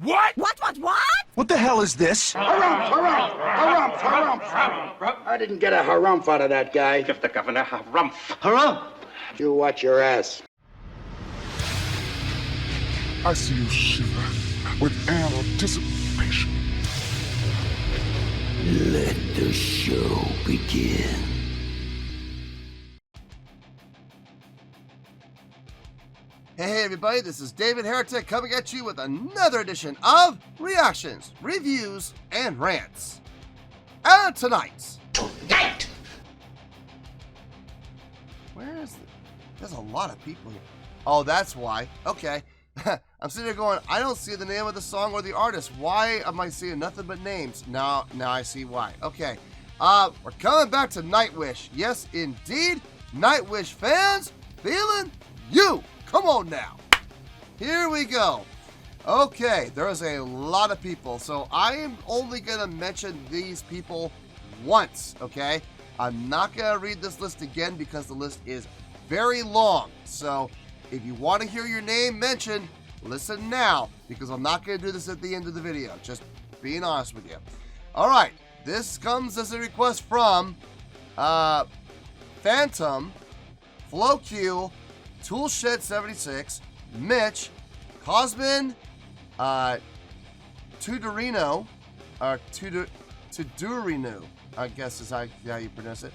What? What? What the hell is this? Harumph. I didn't get a harumph out of that guy. Give the governor harumph. Harumph! You watch your ass. I see you shiver with anticipation. Let the show begin. Hey everybody, this is David Heretic coming at you with another edition of Reactions, Reviews, and Rants. And tonight! There's a lot of people here. Oh, that's why. Okay. I'm sitting there going, I don't see the name of the song or the artist. Why am I seeing nothing but names? Now I see why. Okay. We're coming back to Nightwish. Yes, indeed. Nightwish fans feeling you. Come on now. Here we go. Okay, there's a lot of people, so I am only going to mention these people once, okay? I'm not going to read this list again because the list is very long. So if you want to hear your name mentioned, listen now, because I'm not going to do this at the end of the video. Just being honest with you. All right, this comes as a request from Phantom, FloQ, Toolshed76, Mitch, Cosmin, Tudorino, or Tudorino, I guess is how you pronounce it.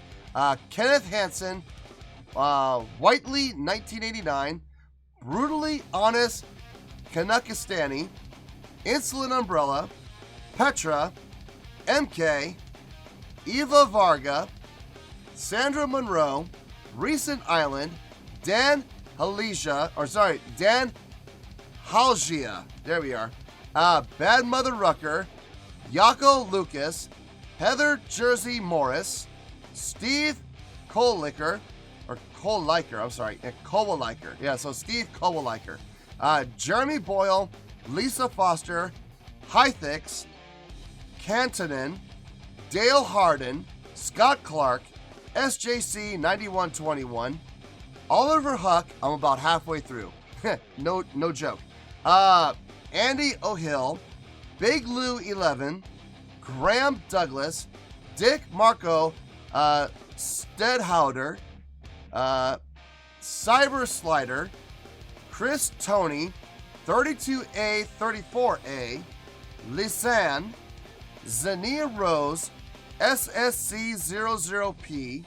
Kenneth Hansen, Whiteley 1989, Brutally Honest Kanakistani, Insolent Umbrella, Petra, MK, Eva Varga, Sandra Monroe, Recent Island, Dan Halgia, there we are, Bad Mother Rucker, Yako Lucas, Heather Jersey Morris, Steve Kowaliker, so Steve Kowaliker, Jeremy Boyle, Lisa Foster, Hythix, Cantonin, Dale Harden, Scott Clark, SJC 9121, Oliver Huck, I'm about halfway through. no joke. Andy O'Hill, Big Lou 11, Graham Douglas, Dick Marco, Stedhouder, Cyber Slider, Chris Tony, 32A, 34A, Lisanne, Zania Rose, SSC00P.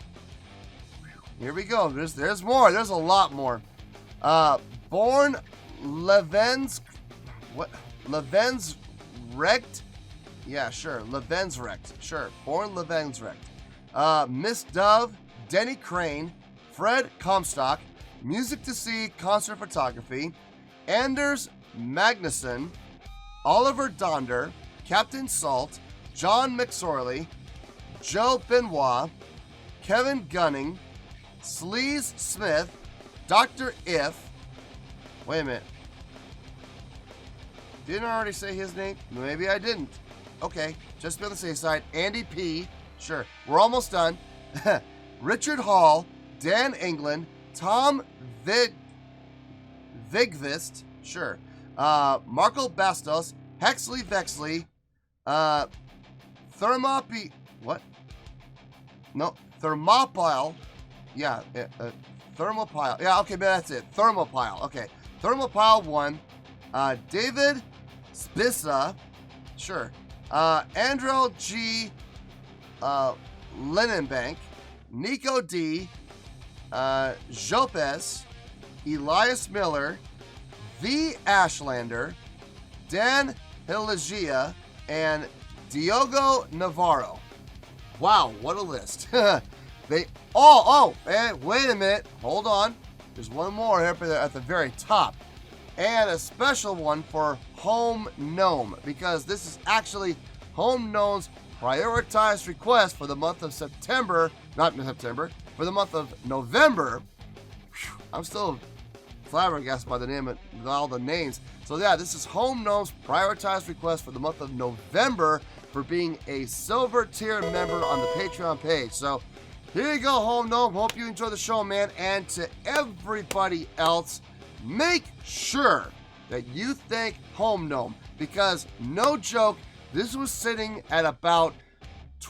Here we go. There's more. There's a lot more. Born Levens. What? Levens Rect? Yeah, sure. Levens Rect. Sure. Born Levens Rect. Miss Dove, Denny Crane, Fred Comstock, Music to See Concert Photography, Anders Magnuson, Oliver Donder, Captain Salt, John McSorley, Joe Benoit, Kevin Gunning, Sleaze Smith, Dr. If. Wait a minute. Didn't I already say his name? Maybe I didn't. Okay, just be on the safe side. Andy P. Sure, we're almost done. Richard Hall, Dan England, Tom Vigvist. Sure. Marco Bastos, Hexley Vexley, Thermopyle. Yeah, Thermopyle. Yeah, okay, but that's it. Thermopyle. Okay. Thermopyle 1. David Spissa. Sure. Andrew G. Linenbank. Nico D. Jopes. Elias Miller. V. Ashlander. Dan Hilagia. And Diogo Navarro. Wow, what a list. Wait a minute. Hold on. There's one more here at the very top. And a special one for Home Gnome, because this is actually Home Gnome's prioritized request for the month of September. Not September, for the month of November. Whew, I'm still flabbergasted by the name of all the names. So yeah, this is Home Gnome's prioritized request for the month of November for being a silver tier member on the Patreon page. So here you go, Home Gnome. Hope you enjoy the show, man. And to everybody else, make sure that you thank Home Gnome, because no joke, this was sitting at about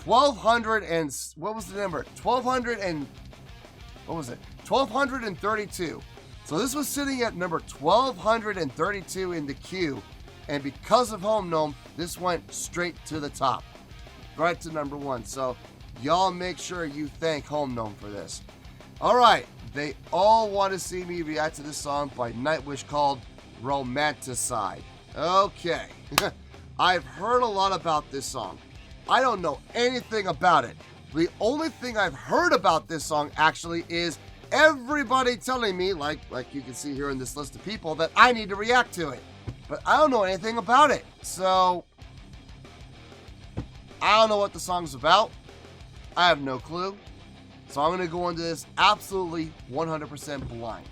1,200 and what was the number? 1,200 and what was it? 1,232. So this was sitting at number 1,232 in the queue, and because of Home Gnome, this went straight to the top, right to number 1. So y'all make sure you thank Home Gnome for this. All right, they all want to see me react to this song by Nightwish called Romanticide. Okay, I've heard a lot about this song. I don't know anything about it. The only thing I've heard about this song actually is everybody telling me, like you can see here in this list of people, that I need to react to it. But I don't know anything about it. So I don't know what the song's about. I have no clue. So I'm going to go into this absolutely 100% blind.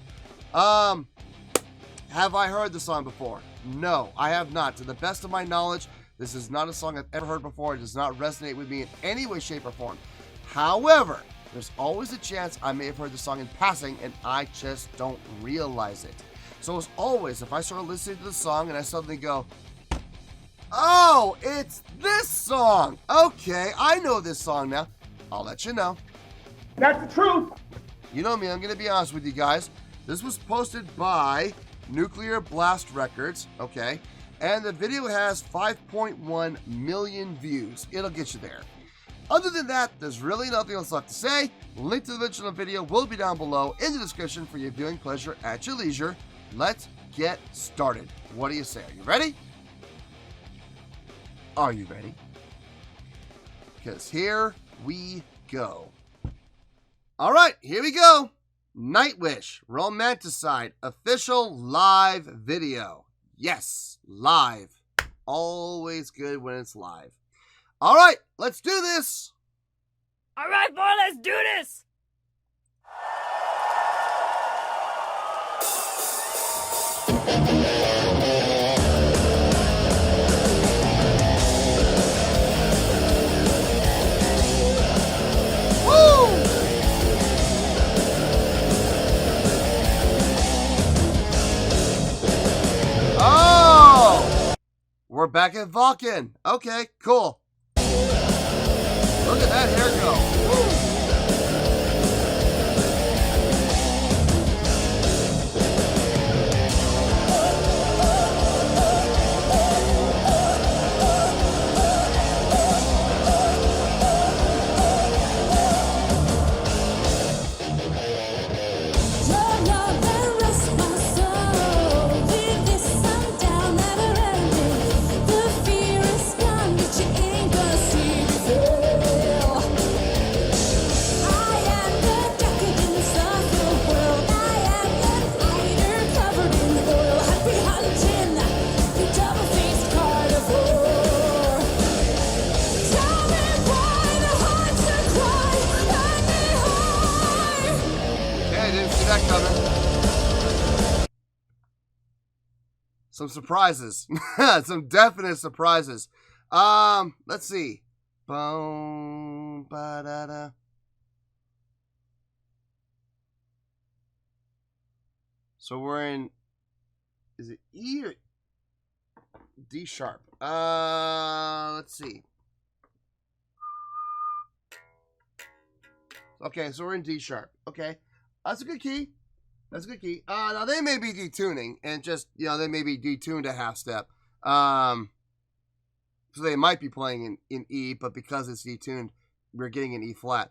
Have I heard the song before? No, I have not. To the best of my knowledge, this is not a song I've ever heard before. It does not resonate with me in any way, shape, or form. However, there's always a chance I may have heard the song in passing and I just don't realize it. So as always, if I start listening to the song and I suddenly go, oh, it's this song. Okay, I know this song now. I'll let you know. That's the truth. You know me, I'm going to be honest with you guys. This was posted by Nuclear Blast Records, okay? And the video has 5.1 million views. It'll get you there. Other than that, there's really nothing else left to say. Link to the original video will be down below in the description for your viewing pleasure at your leisure. Let's get started. What do you say? Are you ready? Are you ready? Because here we go. All right, here we go. Nightwish Romanticide official live video. Yes, live. Always good when it's live. All right, let's do this. All right, boy, let's do this. Oh, we're back at Vulcan. Okay, cool. Look at that hair go. Woo. Some surprises. Some definite surprises. Let's see. Boom, ba-da-da. So we're in, is it E or D sharp? Let's see. Okay, so we're in D sharp. Okay, that's a good key. That's a good key. Now they may be detuning and just, they may be detuned a half step. So they might be playing in E, but because it's detuned, we're getting an E flat.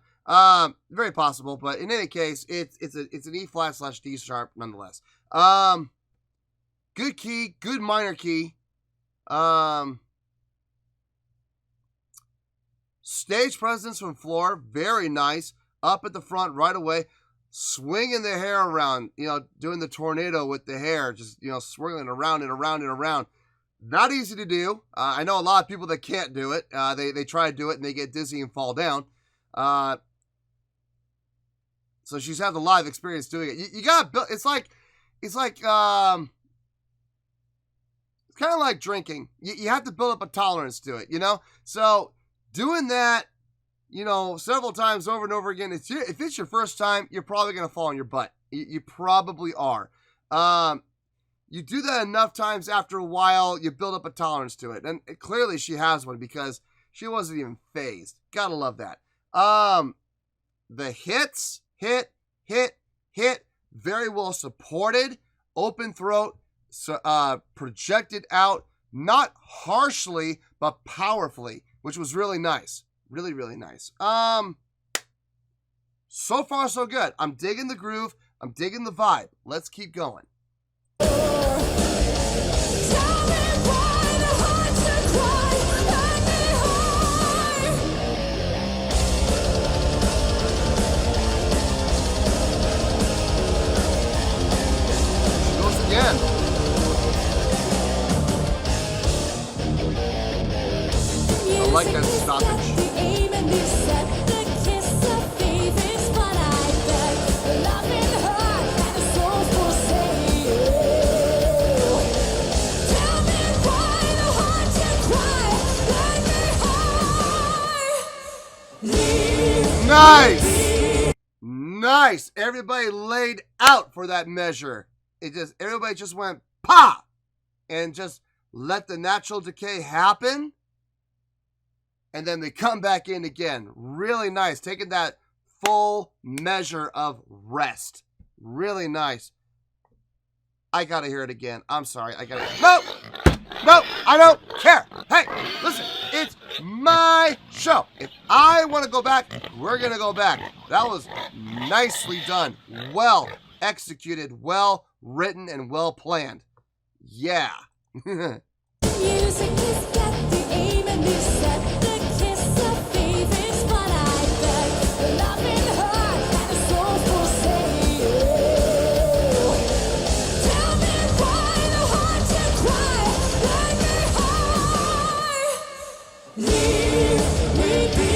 Very possible, but in any case, it's an E flat / D sharp nonetheless. Good key, good minor key. Stage presence from Floor, very nice. Up at the front right away. Swinging the hair around, doing the tornado with the hair, just, swirling around and around and around. Not easy to do. I know a lot of people that can't do it. They try to do it and they get dizzy and fall down. So she's had the live experience doing it. You gotta build, it's kind of like drinking. You have to build up a tolerance to it, So doing that, several times over and over again. If it's your first time, you're probably going to fall on your butt. You probably are. You do that enough times, after a while, you build up a tolerance to it. And clearly she has one because she wasn't even phased. Gotta love that. The hits, hit, very well supported, open throat, projected out, not harshly, but powerfully, which was really nice. Really, really nice. So far, so good. I'm digging the groove. I'm digging the vibe. Let's keep going. Again. I like that stoppage. Nice! Nice! Everybody laid out for that measure. Everybody just went pa! And just let the natural decay happen. And then they come back in again. Really nice. Taking that full measure of rest. Really nice. I gotta hear it again. I'm sorry. Nope! Nope! I don't care! Hey! Listen! It's my show. If I want to go back, we're gonna go back. That was nicely done. Well executed. Well written and well planned. Yeah. Music is got the aim and you set the kiss of faith is what I bet. Love in her and a soulful say. Tell me why the heart to cry. Let me high. Leave me be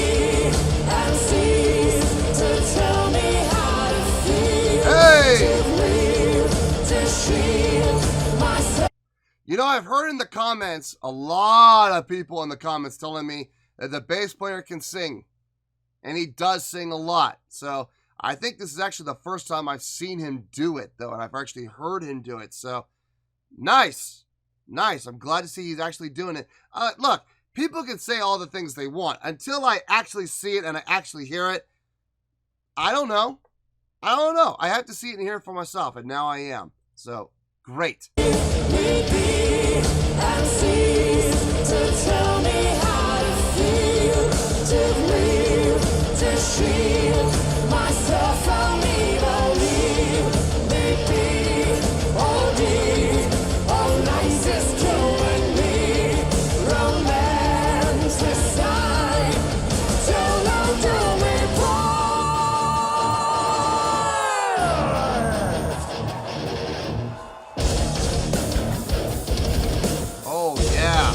and cease to tell me how to feel. Hey! To shield myself. You know, I've heard in the comments, a lot of people in the comments telling me that the bass player can sing. And he does sing a lot. So I think this is actually the first time I've seen him do it, though. And I've actually heard him do it. So, nice. Nice. I'm glad to see he's actually doing it. Look, people can say all the things they want. Until I actually see it and I actually hear it, I don't know. I don't know. I have to see it and hear it for myself. And now I am. So, great. And cease to tell me how to feel, to breathe, to shield myself from evil. Maybe all deep, all nights is killing me. Romanticide, till now do we part. Oh, yeah.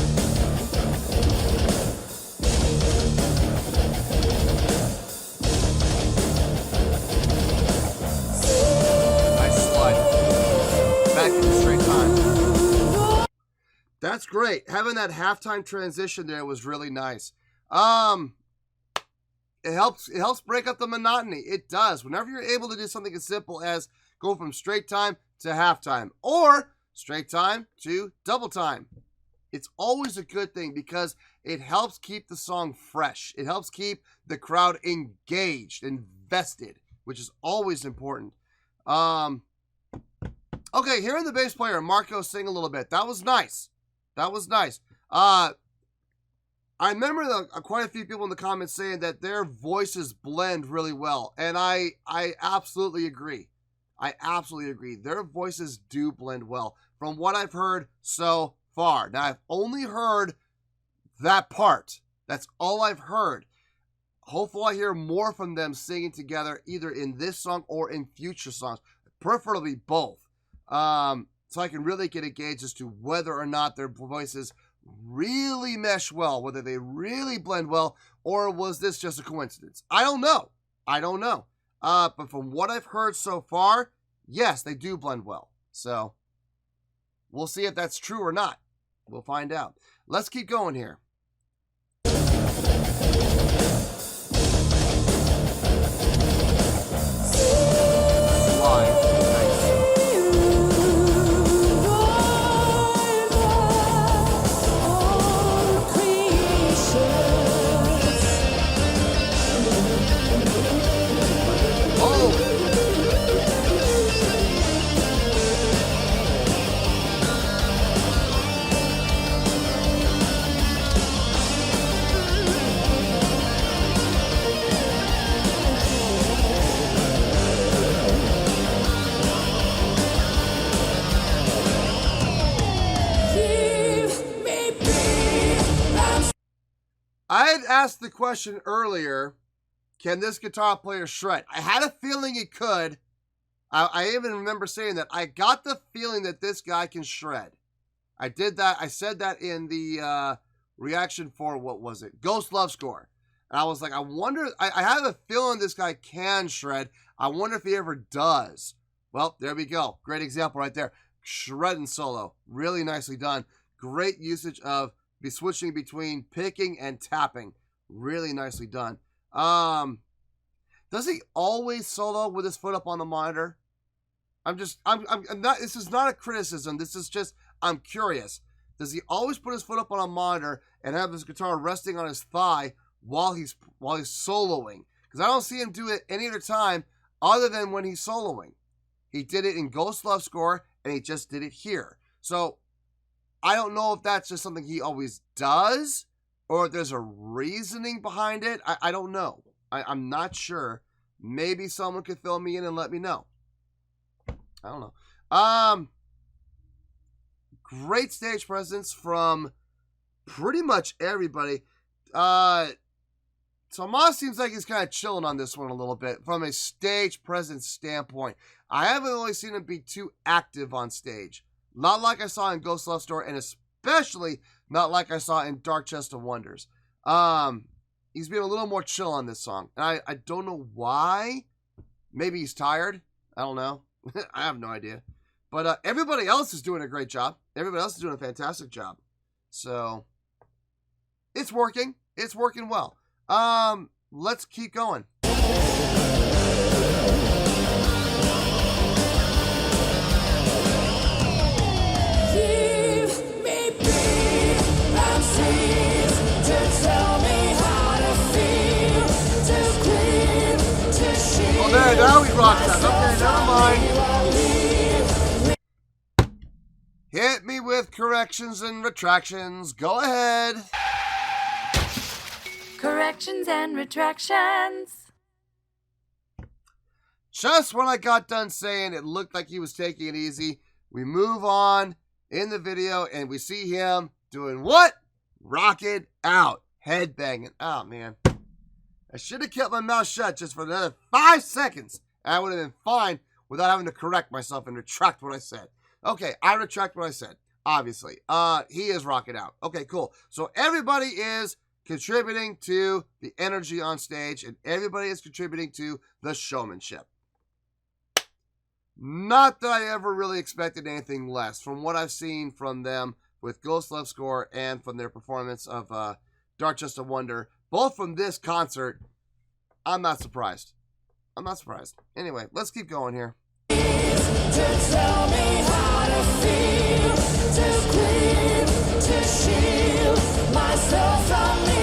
Nice slide. Back in straight time. That's great. Having that halftime transition there was really nice. It helps break up the monotony. It does. Whenever you're able to do something as simple as go from straight time to halftime or straight time to double time. It's always a good thing because it helps keep the song fresh. It helps keep the crowd engaged, invested, which is always important. Okay, hearing the bass player Marco sing a little bit, that was nice. That was nice. I remember quite a few people in the comments saying that their voices blend really well, and I absolutely agree. I absolutely agree. Their voices do blend well from what I've heard so far. Now, I've only heard that part. That's all I've heard. Hopefully, I hear more from them singing together, either in this song or in future songs, preferably both. So I can really get a gauge as to whether or not their voices really mesh well, whether they really blend well, or was this just a coincidence? I don't know. I don't know. But from what I've heard so far, yes, they do blend well. So we'll see if that's true or not. We'll find out. Let's keep going here. Slide. Nice. did ask the question earlier, can this guitar player shred? I had a feeling he could. I even remember saying that. I got the feeling that this guy can shred. I did that. I said that in the reaction for, what was it? Ghost Love Score. And I was like, I wonder, I have a feeling this guy can shred. I wonder if he ever does. Well, there we go. Great example right there. Shredding solo. Really nicely done. Great usage of switching between picking and tapping. Really nicely done. Does he always solo with his foot up on the monitor? I'm not, this is not a criticism. This is just, I'm curious. Does he always put his foot up on a monitor and have his guitar resting on his thigh while he's soloing? Because I don't see him do it any other time other than when he's soloing. He did it in Ghost Love Score, and he just did it here. So I don't know if that's just something he always does, or if there's a reasoning behind it. I don't know. I'm not sure. Maybe someone could fill me in and let me know. I don't know. Great stage presence from pretty much everybody. Tomas seems like he's kind of chilling on this one a little bit from a stage presence standpoint. I haven't really seen him be too active on stage. Not like I saw in Ghost Love Store, and especially not like I saw in Dark Chest of Wonders. He's been a little more chill on this song. And I don't know why. Maybe he's tired. I don't know. I have no idea. But everybody else is doing a great job. Everybody else is doing a fantastic job. So, it's working. It's working well. Let's keep going. Oh, there, now we rock that. Okay, never mind. Hit me with corrections and retractions. Go ahead. Corrections and retractions. Just when I got done saying it looked like he was taking it easy, we move on in the video and we see him doing what? Rock it out. Headbanging. Oh, man. I should have kept my mouth shut just for another 5 seconds. I would have been fine without having to correct myself and retract what I said. Okay, I retract what I said. Obviously. He is rocking out. Okay, cool. So everybody is contributing to the energy on stage, and everybody is contributing to the showmanship. Not that I ever really expected anything less from what I've seen from them with Ghost Love Score and from their performance of Dark Chest of Wonder. Both from this concert, I'm not surprised. I'm not surprised. Anyway, let's keep going here. To tell me how to feel, to clean, to shield myself from me,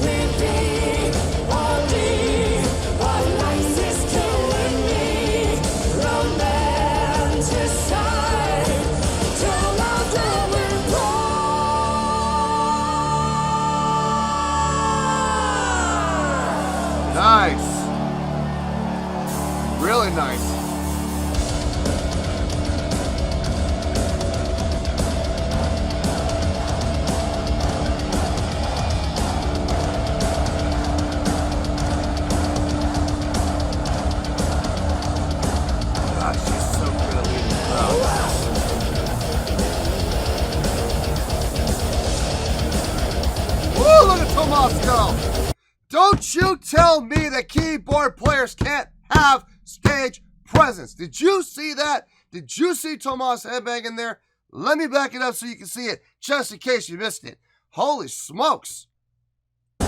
with thee, only what life is killing me, romanticide, to love them with pride. Nice. Really nice. God, she's so good at leading the crowd. Woo, look at Tomas go. Don't you tell me that keyboard players can't have stage presence. Did you see that? Did you see Tomas headbanging there? Let me back it up so you can see it, just in case you missed it. Holy smokes. He's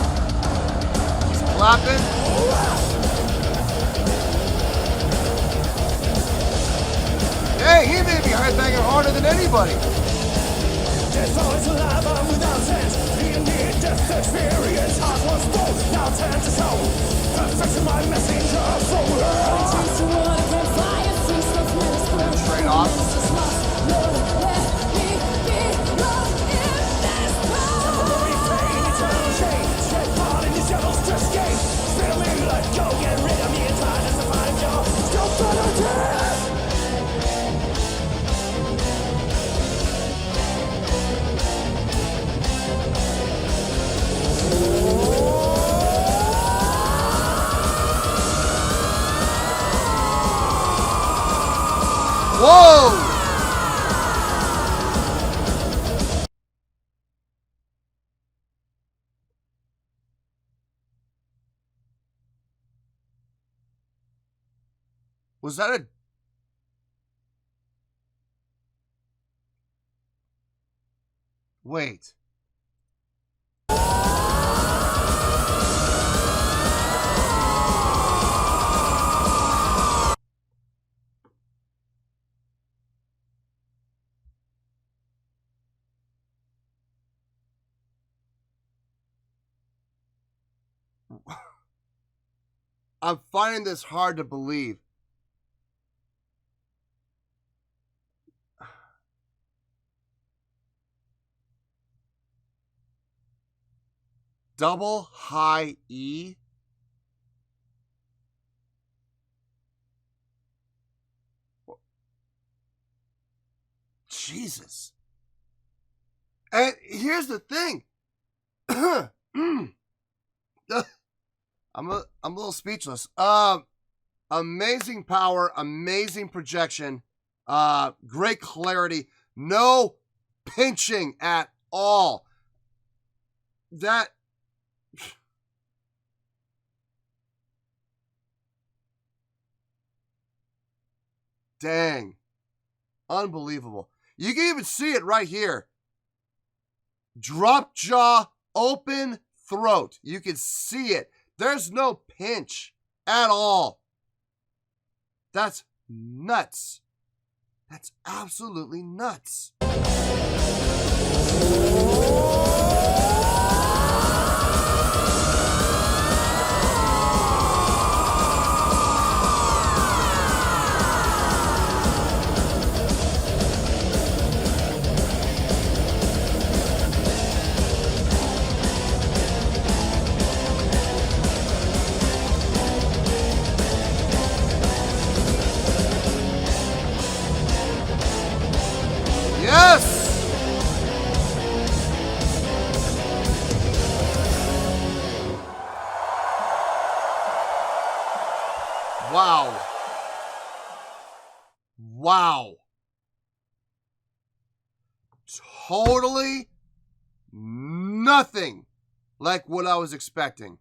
clapping. Hey, he may be headbanging harder than anybody. There's always a life without sense. Being near death experience. Heart was bold, now time to show. Perfection, my messenger forward. Straight off. Was that a... Wait. I'm finding this hard to believe. Double high E. Jesus. And here's the thing. I'm a little speechless. Amazing power, amazing projection, great clarity, no pinching at all. That dang. Unbelievable. You can even see it right here. Drop jaw, open throat. You can see it. There's no pinch at all. That's nuts. That's absolutely nuts. Wow. Wow. Totally nothing like what I was expecting.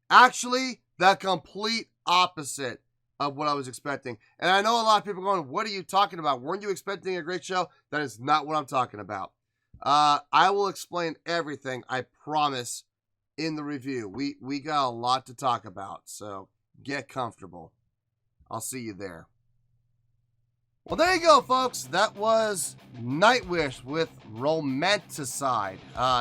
Actually, the complete opposite of what I was expecting. And I know a lot of people are going, what are you talking about? Weren't you expecting a great show? That is not what I'm talking about. I will explain everything, I promise, in the review. We got a lot to talk about, so get comfortable. I'll see you there. Well, there you go, folks. That was Nightwish with Romanticide.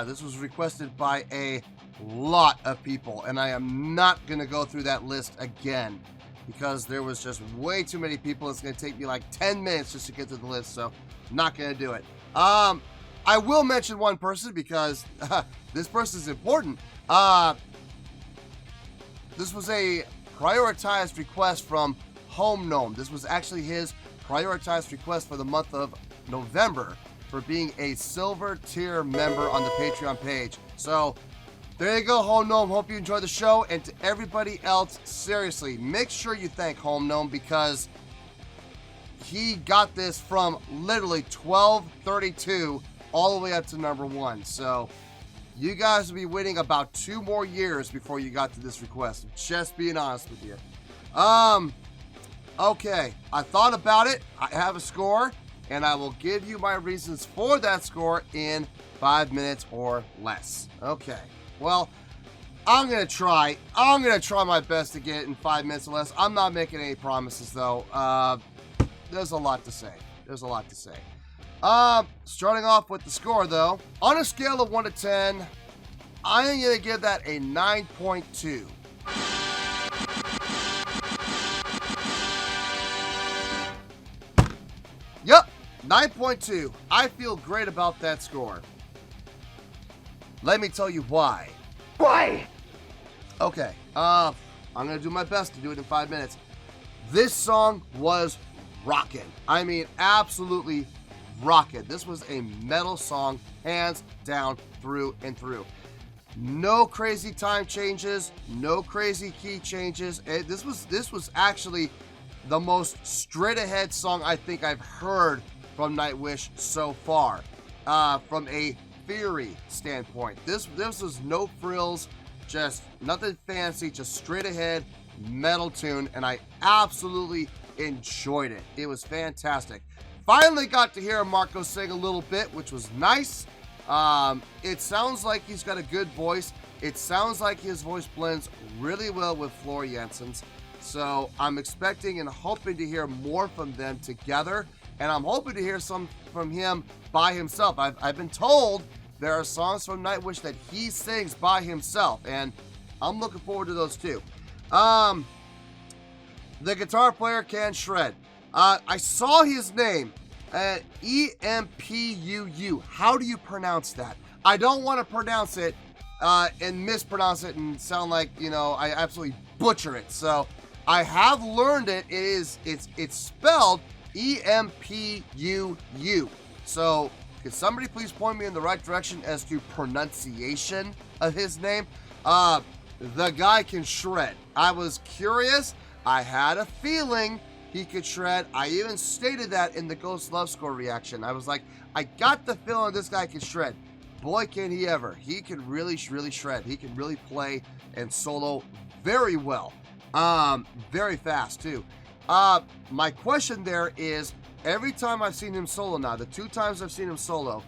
This was requested by a lot of people, and I am not going to go through that list again because there was just way too many people. It's going to take me like 10 minutes just to get through the list, so not going to do it. I will mention one person because this person is important. This was a prioritized request from Home Gnome. This was actually his prioritized request for the month of November for being a silver tier member on the Patreon page. So there you go, Home Gnome. Hope you enjoyed the show. And to everybody else, seriously, make sure you thank Home Gnome because he got this from literally 1232 all the way up to number 1. So you guys will be waiting about 2 more years before you got to this request. Just being honest with you. Okay, I thought about it. I have a score, and I will give you my reasons for that score in 5 minutes or less. Okay, well, I'm gonna try my best to get it in 5 minutes or less. I'm not making any promises, though. There's a lot to say. Starting off with the score, though, on a scale of 1 to 10, I'm gonna give that a 9.2. Yep, 9.2. I feel great about that score. Let me tell you why. Why? Okay, I'm gonna do my best to do it in 5 minutes. This song was rockin'. I mean, absolutely rockin'. This was a metal song, hands down, through and through. No crazy time changes, no crazy key changes. This was actually the most straight ahead song I think I've heard from Nightwish so far. From a theory standpoint, this was no frills, just nothing fancy, just straight ahead metal tune, and I absolutely enjoyed it. It was fantastic. Finally got to hear Marco sing a little bit, which was nice. It sounds like he's got a good voice. It sounds like his voice blends really well with Floor Jansen's. So I'm expecting and hoping to hear more from them together. And I'm hoping to hear some from him by himself. I've been told there are songs from Nightwish that he sings by himself. And I'm looking forward to those too. The guitar player can shred. I saw his name. E-M-P-U-U. How do you pronounce that? I don't want to pronounce it and mispronounce it and sound like, you know, I absolutely butcher it. So I have learned it. It's spelled E-M-P-U-U. So could somebody please point me in the right direction as to pronunciation of his name? The guy can shred. I was curious. I had a feeling he could shred. I even stated that in the Ghost Love Score reaction. I was like, I got the feeling this guy can shred. Boy, can he ever. He can really shred. He can really play and solo very well. Very fast too. My question there is, every time I've seen him solo now, the 2 times I've seen him solo,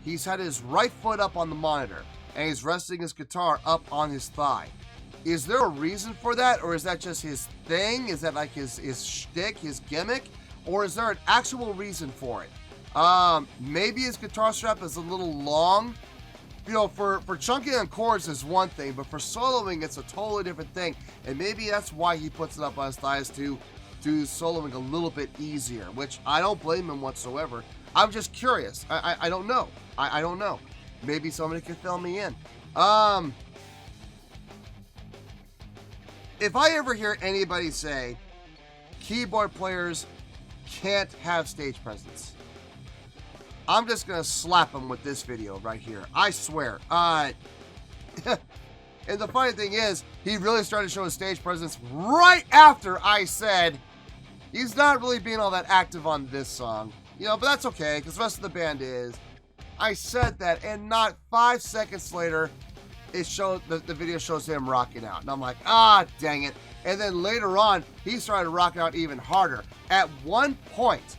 he's had his right foot up on the monitor and he's resting his guitar up on his thigh. Is there a reason for that, or is that just his thing? Is that like his shtick, his gimmick, or is there an actual reason for it? Maybe his guitar strap is a little long. You know, for chunking on chords is one thing, but for soloing, it's a totally different thing. And maybe that's why he puts it up on his thighs to do soloing a little bit easier, which I don't blame him whatsoever. I'm just curious. I don't know. I don't know. Maybe somebody could fill me in. If I ever hear anybody say keyboard players can't have stage presence, I'm just going to slap them with this video right here. I swear. And the funny thing is, he really started showing stage presence right after I said he's not really being all that active on this song. You know, but that's okay, because the rest of the band is. I said that, and not 5 seconds later, it showed the video shows him rocking out, and I'm like, dang it. And then later on, he started rocking out even harder. At one point,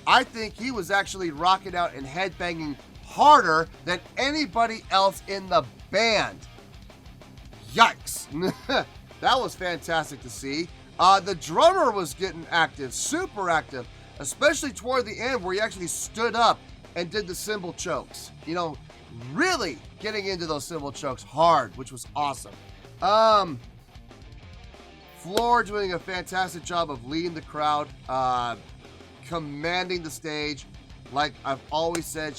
I think he was actually rocking out and headbanging harder than anybody else in the band. Yikes. That was fantastic to see. The drummer was getting active, super active, especially toward the end where he actually stood up and did the cymbal chokes. You know, really getting into those cymbal chokes hard, which was awesome. Floor doing a fantastic job of leading the crowd, commanding the stage. Like I've always said,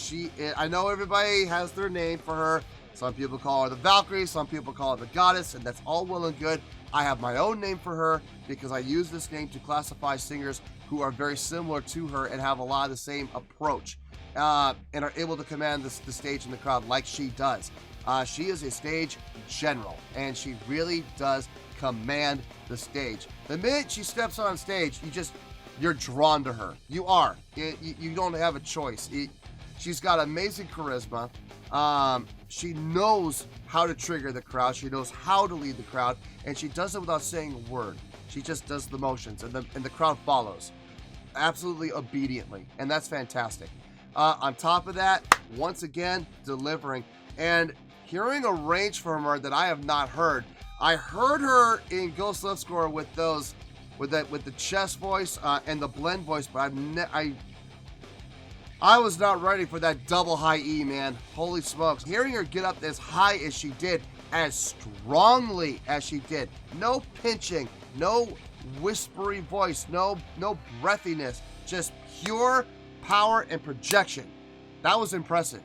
I know everybody has their name for her. Some people call her the Valkyrie, some people call her the Goddess, and that's all well and good. I have my own name for her because I use this name to classify singers who are very similar to her and have a lot of the same approach, and are able to command the stage and the crowd like she does. She is a stage general, and she really does command the stage. The minute she steps on stage, you're drawn to her. You are. You don't have a choice. She's got amazing charisma. She knows how to trigger the crowd. She knows how to lead the crowd, and she does it without saying a word. She just does the motions, and the crowd follows absolutely obediently, and that's fantastic. On top of that, once again, delivering and hearing a range from her that I have not heard. I heard her in Ghost Love Score with the chest voice and the blend voice, but I was not ready for that double high E, man. Holy smokes. Hearing her get up as high as she did, as strongly as she did. No pinching, no whispery voice, no breathiness, just pure power and projection. That was impressive.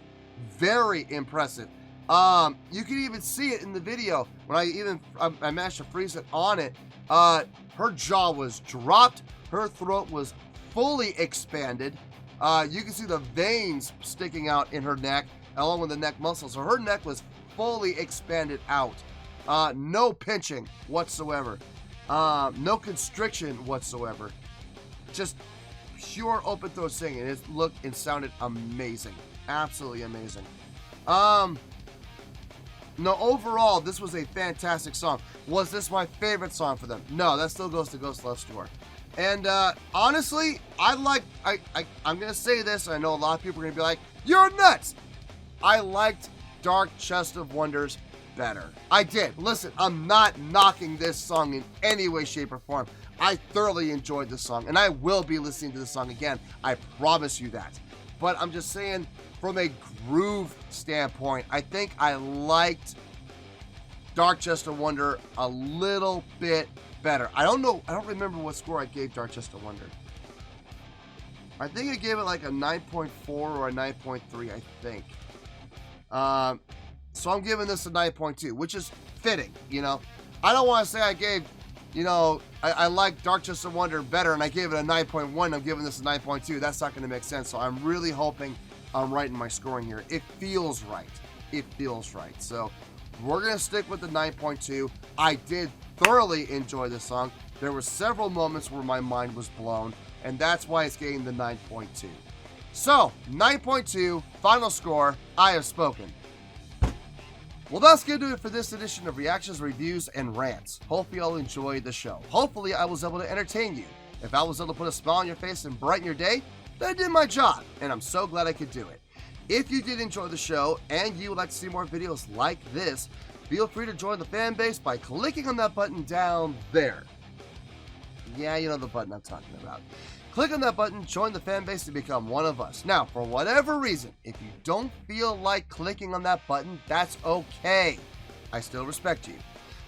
Very impressive. You can even see it in the video when I managed to freeze it on it. Her jaw was dropped. Her throat was fully expanded. You can see the veins sticking out in her neck along with the neck muscles. So her neck was fully expanded out. No pinching whatsoever. No constriction whatsoever. Just pure open throat singing. It looked and sounded amazing. Absolutely amazing. No, overall, this was a fantastic song. Was this my favorite song for them? No, that still goes to Ghost Love Store. And honestly, I'm going to say this. I know a lot of people are going to be like, you're nuts. I liked Dark Chest of Wonders better. I did. Listen, I'm not knocking this song in any way, shape, or form. I thoroughly enjoyed this song, and I will be listening to this song again. I promise you that. But I'm just saying, from a groove standpoint, I think I liked Dark Chest of Wonder a little bit better. I don't remember what score I gave Dark Chest of Wonder. I think I gave it like a 9.4 or a 9.3, I think. So I'm giving this a 9.2, which is fitting, you know. I don't want to say I gave, you know, I like Dark Chest of Wonder better and I gave it a 9.1. I'm giving this a 9.2. That's not going to make sense. So I'm really hoping I'm right in my scoring here. It feels right. It feels right. So we're going to stick with the 9.2. I did thoroughly enjoy this song. There were several moments where my mind was blown, and that's why it's getting the 9.2. So, 9.2, final score, I have spoken. Well, that's going to do it for this edition of Reactions, Reviews, and Rants. Hopefully y'all enjoyed the show. Hopefully I was able to entertain you. If I was able to put a smile on your face and brighten your day, then I did my job, and I'm so glad I could do it. If you did enjoy the show, and you would like to see more videos like this, feel free to join the fan base by clicking on that button down there. Yeah, you know the button I'm talking about. Click on that button, join the fan base to become one of us. Now, for whatever reason, if you don't feel like clicking on that button, that's okay. I still respect you.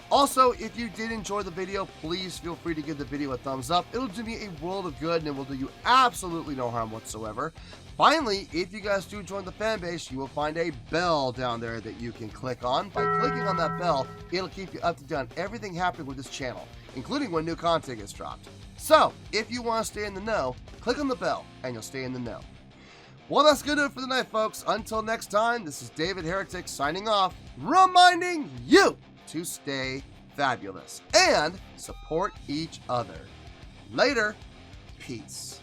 Also, if you did enjoy the video, please feel free to give the video a thumbs up. It'll do me a world of good and it will do you absolutely no harm whatsoever. Finally, if you guys do join the fan base, you will find a bell down there that you can click on. By clicking on that bell, it'll keep you up to date on everything happening with this channel, including when new content gets dropped. So, if you want to stay in the know, click on the bell and you'll stay in the know. Well, that's going to do it for the night, folks. Until next time, this is David Heretic signing off, reminding you to stay fabulous and support each other. Later. Peace.